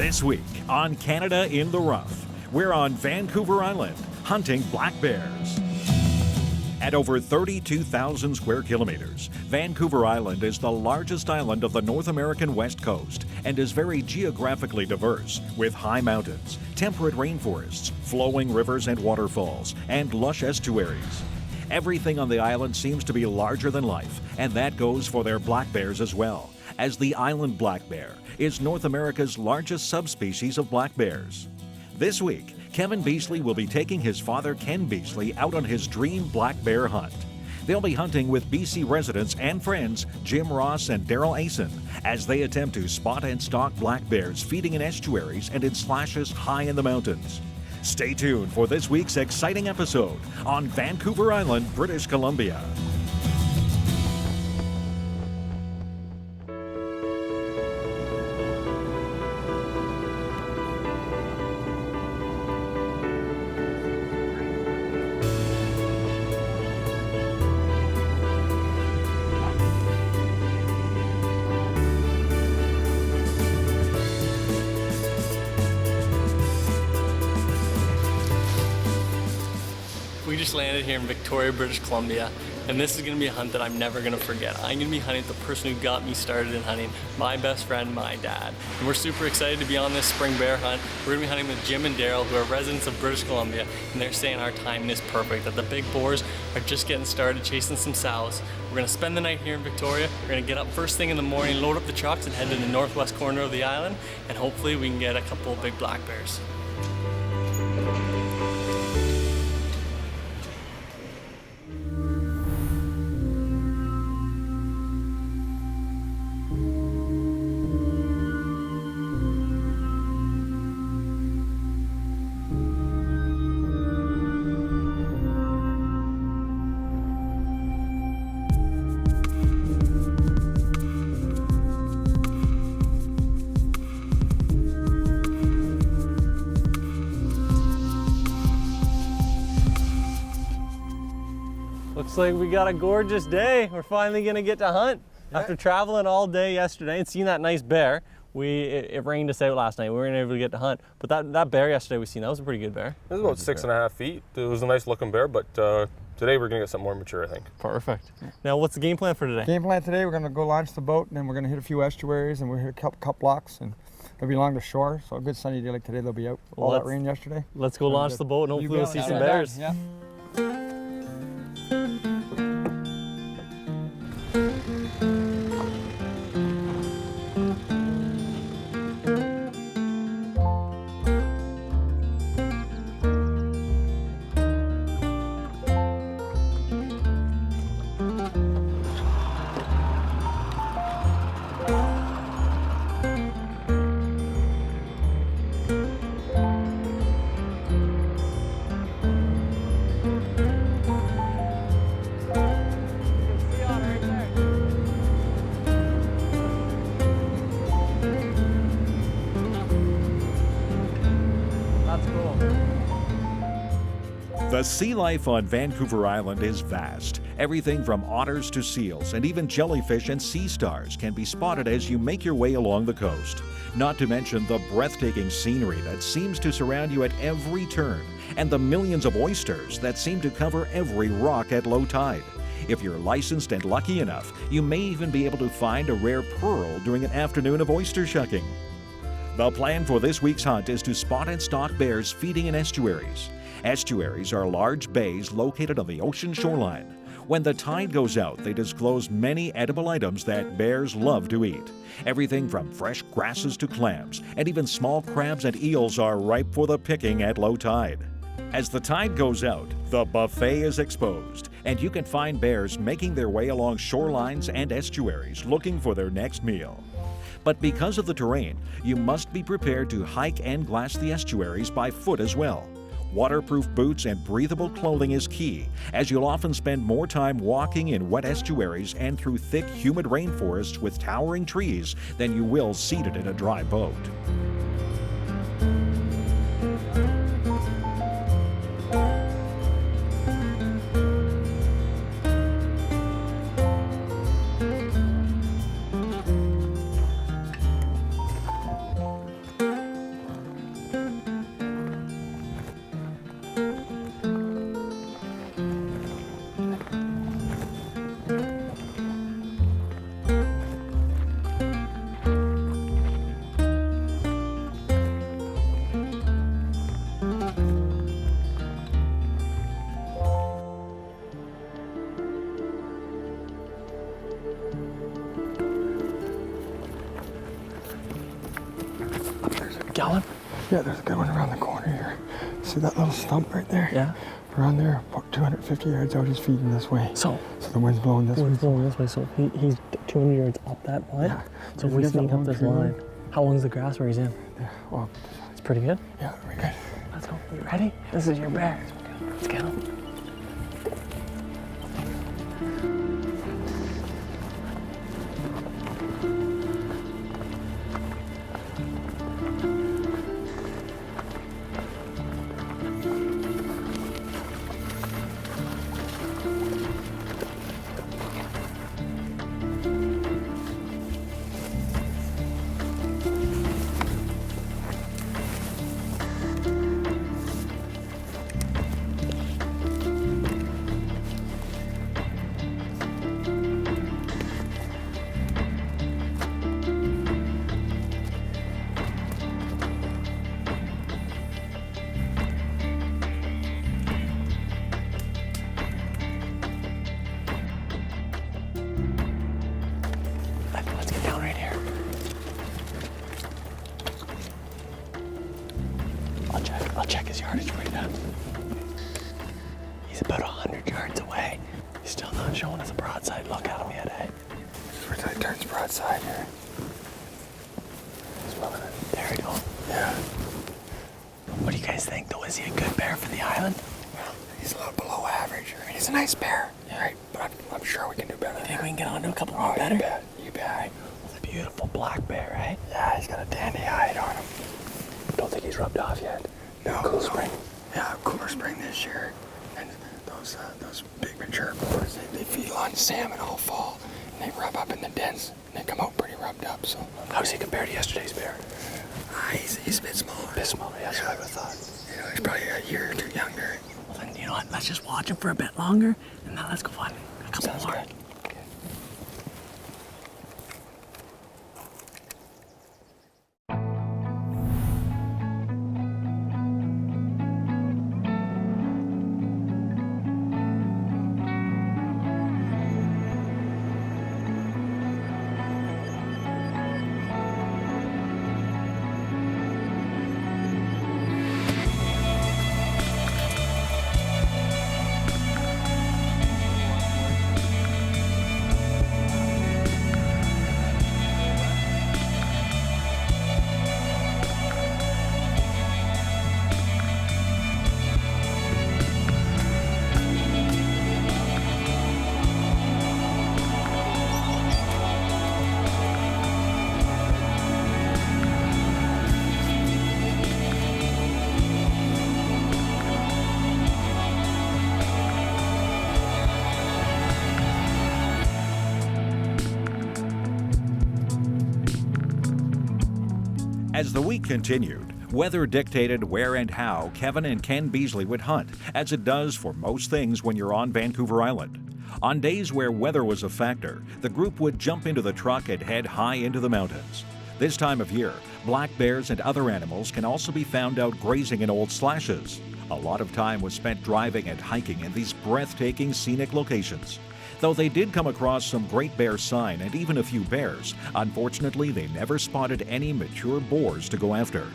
This week on Canada in the Rough, we're on Vancouver Island hunting black bears. At over 32,000 square kilometers, Vancouver Island is the largest island of the North American West Coast and is very geographically diverse, with high mountains, temperate rainforests, flowing rivers and waterfalls, and lush estuaries. Everything on the island seems to be larger than life, and that goes for their black bears as well, as the island black bear is North America's largest subspecies of black bears. This week, Kevin Beasley will be taking his father Ken Beasley out on his dream black bear hunt. They'll be hunting with BC residents and friends Jim Ross and Daryl Asen as they attempt to spot and stalk black bears feeding in estuaries and in slashes high in the mountains. Stay tuned for this week's exciting episode on Vancouver Island, British Columbia. We just landed here in Victoria, British Columbia, and this is going to be a hunt that I'm never going to forget. I'm going to be hunting the person who got me started in hunting, my best friend, my dad. And we're super excited to be on this spring bear hunt. We're going to be hunting with Jim and Daryl, who are residents of British Columbia, and they're saying our timing is perfect, that the big boars are just getting started chasing some sows. We're going to spend the night here in Victoria. We're going to get up first thing in the morning, load up the trucks, and head to the northwest corner of the island, and hopefully we can get a couple of big black bears. Looks like we got a gorgeous day. We're finally gonna get to hunt. After traveling all day yesterday and seeing that nice bear, it rained us out last night. We weren't able to get to hunt. But that bear yesterday we seen, that was a pretty good bear. It was about 6.5 feet. It was a nice looking bear, but today we're gonna get something more mature, I think. Perfect. Now what's the game plan for today? Game plan today, we're gonna go launch the boat and then we're gonna hit a few estuaries and we'll hit a couple blocks and they'll be along the shore. So a good sunny day like today, they'll be out. All that rain yesterday. Let's go launch the boat and hopefully we'll see some bears. Yeah. The sea life on Vancouver Island is vast. Everything from otters to seals and even jellyfish and sea stars can be spotted as you make your way along the coast. Not to mention the breathtaking scenery that seems to surround you at every turn and the millions of oysters that seem to cover every rock at low tide. If you're licensed and lucky enough, you may even be able to find a rare pearl during an afternoon of oyster shucking. The plan for this week's hunt is to spot and stalk bears feeding in estuaries. Estuaries are large bays located on the ocean shoreline. When the tide goes out, they disclose many edible items that bears love to eat. Everything from fresh grasses to clams, and even small crabs and eels are ripe for the picking at low tide. As the tide goes out, the buffet is exposed, and you can find bears making their way along shorelines and estuaries looking for their next meal. But because of the terrain, you must be prepared to hike and glass the estuaries by foot as well. Waterproof boots and breathable clothing is key, as you'll often spend more time walking in wet estuaries and through thick, humid rainforests with towering trees than you will seated in a dry boat. got one? Yeah, there's a good one around the corner here. See that little stump right there? Yeah. Around there, about 250 yards out, he's feeding this way. So the wind's blowing this way. Wind's blowing this way, so he's 200 yards up that line. Yeah. So we sneak up this line. How long's the grass where he's in? Yeah, well, it's pretty good. Yeah, we're good. Let's go. You ready? This is your bear. Let's get him. Let's get down right here. I'll check his yardage for you, Dad. He's about 100 yards away. He's still not showing us a broadside look at him yet, eh? Where that turns broadside here. He's moving it. There we go. Yeah. What do you guys think, though? Is he a good bear for the island? Well, he's a little below average. I mean, he's a nice bear, right? But I'm sure we can do better. You think we can get on to a couple more better? You bet. You bet. It's a beautiful black bear, right? Yeah, he's got a dandy hide on him. Don't think he's rubbed off yet. No. Cool spring. Yeah, cooler spring this year. And those big mature boars, they feed on salmon all fall. And they rub up in the dens. And they come out pretty rubbed up, so. How does he compare to yesterday's bear? He's a bit smaller. A bit smaller, yeah, that's what I would have thought. You know, he's probably a year or two younger. Well then, you know what, let's just watch him for a bit longer, and then let's go find a couple Sounds more. good. As the week continued, weather dictated where and how Kevin and Ken Beasley would hunt, as it does for most things when you're on Vancouver Island. On days where weather was a factor, the group would jump into the truck and head high into the mountains. This time of year, black bears and other animals can also be found out grazing in old slashes. A lot of time was spent driving and hiking in these breathtaking scenic locations. Though they did come across some great bear sign and even a few bears, unfortunately they never spotted any mature boars to go after.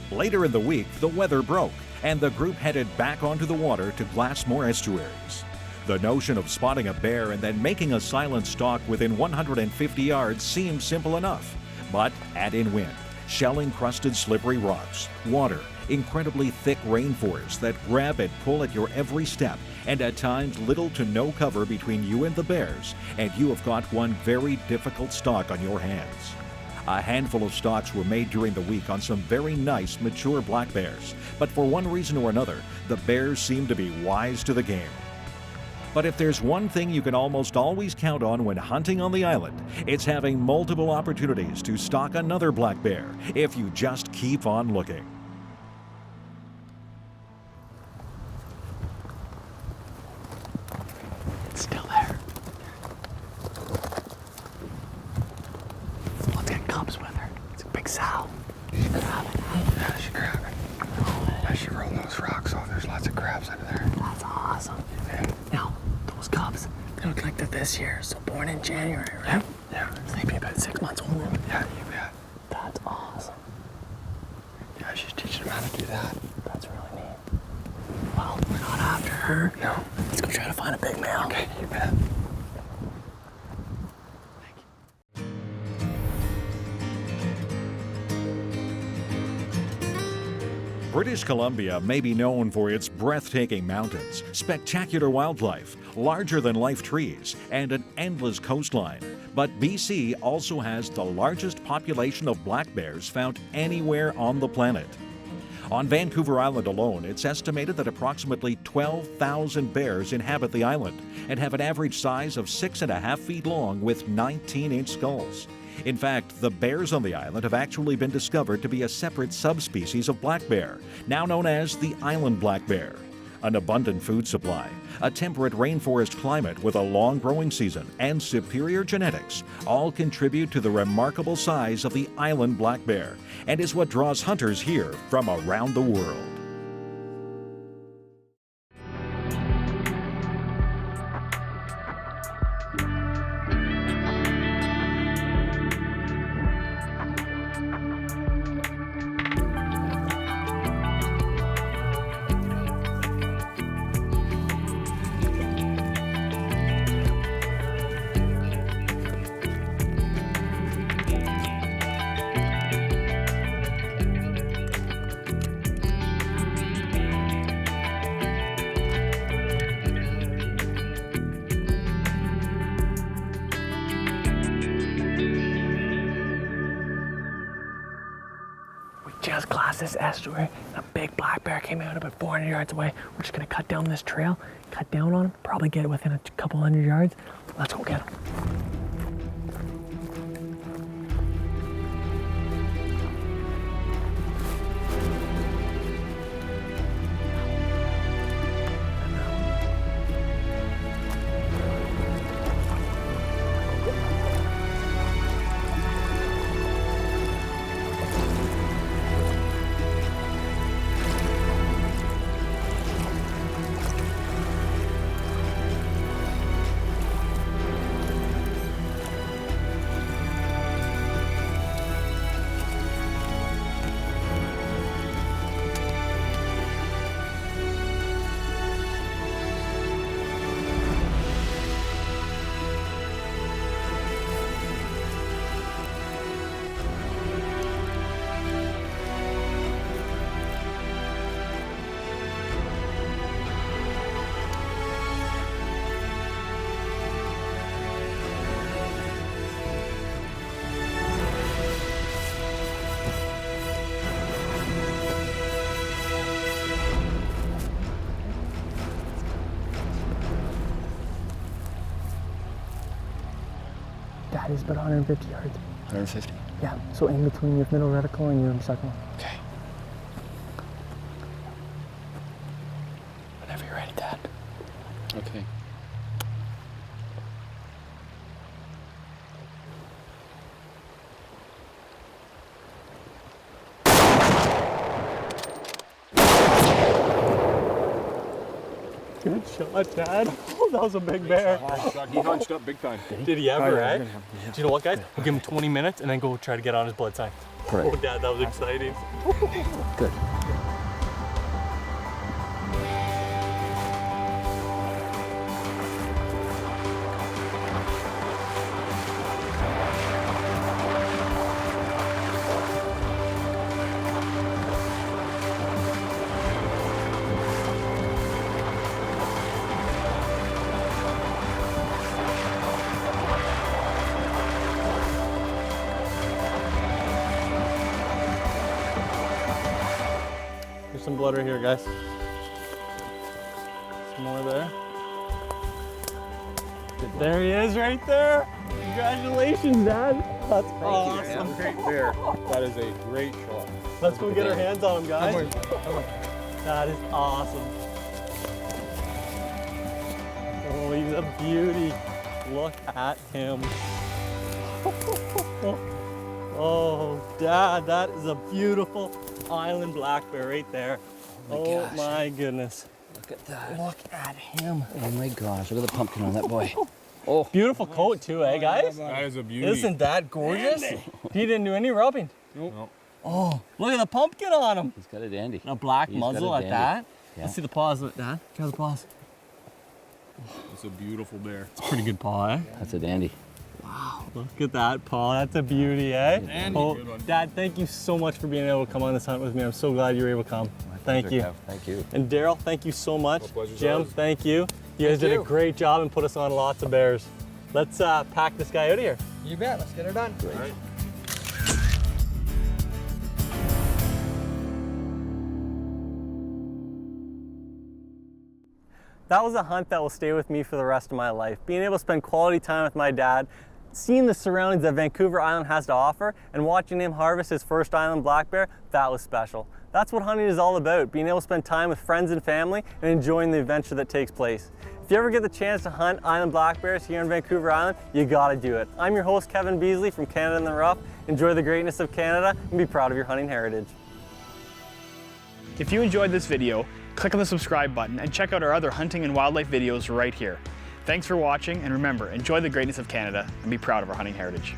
Later in the week, the weather broke, and the group headed back onto the water to glass more estuaries. The notion of spotting a bear and then making a silent stalk within 150 yards seemed simple enough. But add in wind, shell-encrusted slippery rocks, water, incredibly thick rainforests that grab and pull at your every step, and at times little to no cover between you and the bears, and you have got one very difficult stalk on your hands. A handful of stalks were made during the week on some very nice mature black bears, but for one reason or another, the bears seem to be wise to the game. But if there's one thing you can almost always count on when hunting on the island, it's having multiple opportunities to stalk another black bear if you just keep on looking. It's still there. Let's get cubs with her. It's a big sow. She should grab it, right? Yeah, she grab it. I should roll those rocks off. There's lots of crabs under there. That's awesome. Yeah. Now, those cubs, they look like they're this year, so born in January, right? Yeah. So they'd be about 6 months old. Yeah, you bet. That's awesome. Yeah, she's teaching him how to do that. That's really neat. Well, we're not after her. No. Let's go try to find a big male. Okay, you bet. British Columbia may be known for its breathtaking mountains, spectacular wildlife, larger-than-life trees, and an endless coastline. But BC also has the largest population of black bears found anywhere on the planet. On Vancouver Island alone, it's estimated that approximately 12,000 bears inhabit the island and have an average size of 6.5 feet long with 19-inch skulls. In fact, the bears on the island have actually been discovered to be a separate subspecies of black bear, now known as the island black bear. An abundant food supply, a temperate rainforest climate with a long growing season, and superior genetics all contribute to the remarkable size of the island black bear, and is what draws hunters here from around the world. Just crossed this estuary, and a big black bear came out about 400 yards away. We're just gonna cut down this trail, cut down on him, probably get it within a couple hundred yards. Let's go get him. That is about 150 yards. 150. Yeah, so in between your middle reticle and your second one. Okay. Whenever you're ready, Dad. Okay. Good shot, Dad. Oh, that was a big bear. He hunched up big time. Did he ever, yeah, right? Do you know what, guys? We'll give him 20 minutes and then go try to get on his blood sign. Correct. Oh, Dad, that was exciting. Good. There's some blood right here, guys. Some more there. There he is right there. Congratulations, Dad. That's awesome. Great bear. That is a great shot. Let's go get our hands on him, guys. That is awesome. Oh, he's a beauty. Look at him. Oh, Dad, that is a beautiful island black bear right there. Oh gosh. my goodness. Look at that. Look at him. Oh my gosh, look at the pumpkin on that boy. Oh, Beautiful coat too, guys? That is a beauty. Isn't that gorgeous? He didn't do any rubbing. Nope. Oh, Look at the pumpkin on him. He's got a dandy. And a black He's got muzzle a at dandy. that. Yeah. Let's see the paws, Dad. Check out the paws. It's a beautiful bear. It's a pretty good paw, eh? That's a dandy. Look at that paw. That's a beauty, eh? Dandy. Oh, Good one. Dad, thank you so much for being able to come on this hunt with me. I'm so glad you were able to come. Thank you. Kev. Thank you. And Daryl, thank you so much. My pleasure's Jim, ours. thank you. You guys did a great job and put us on lots of bears. Let's pack this guy out of here. You bet. Let's get her done. All right. That was a hunt that will stay with me for the rest of my life. Being able to spend quality time with my dad, seeing the surroundings that Vancouver Island has to offer, and watching him harvest his first island black bear, that was special. That's what hunting is all about, being able to spend time with friends and family and enjoying the adventure that takes place. If you ever get the chance to hunt island black bears here on Vancouver Island, you gotta do it. I'm your host, Kevin Beasley from Canada in the Rough. Enjoy the greatness of Canada and be proud of your hunting heritage. If you enjoyed this video, click on the subscribe button and check out our other hunting and wildlife videos right here. Thanks for watching, and remember, enjoy the greatness of Canada and be proud of our hunting heritage.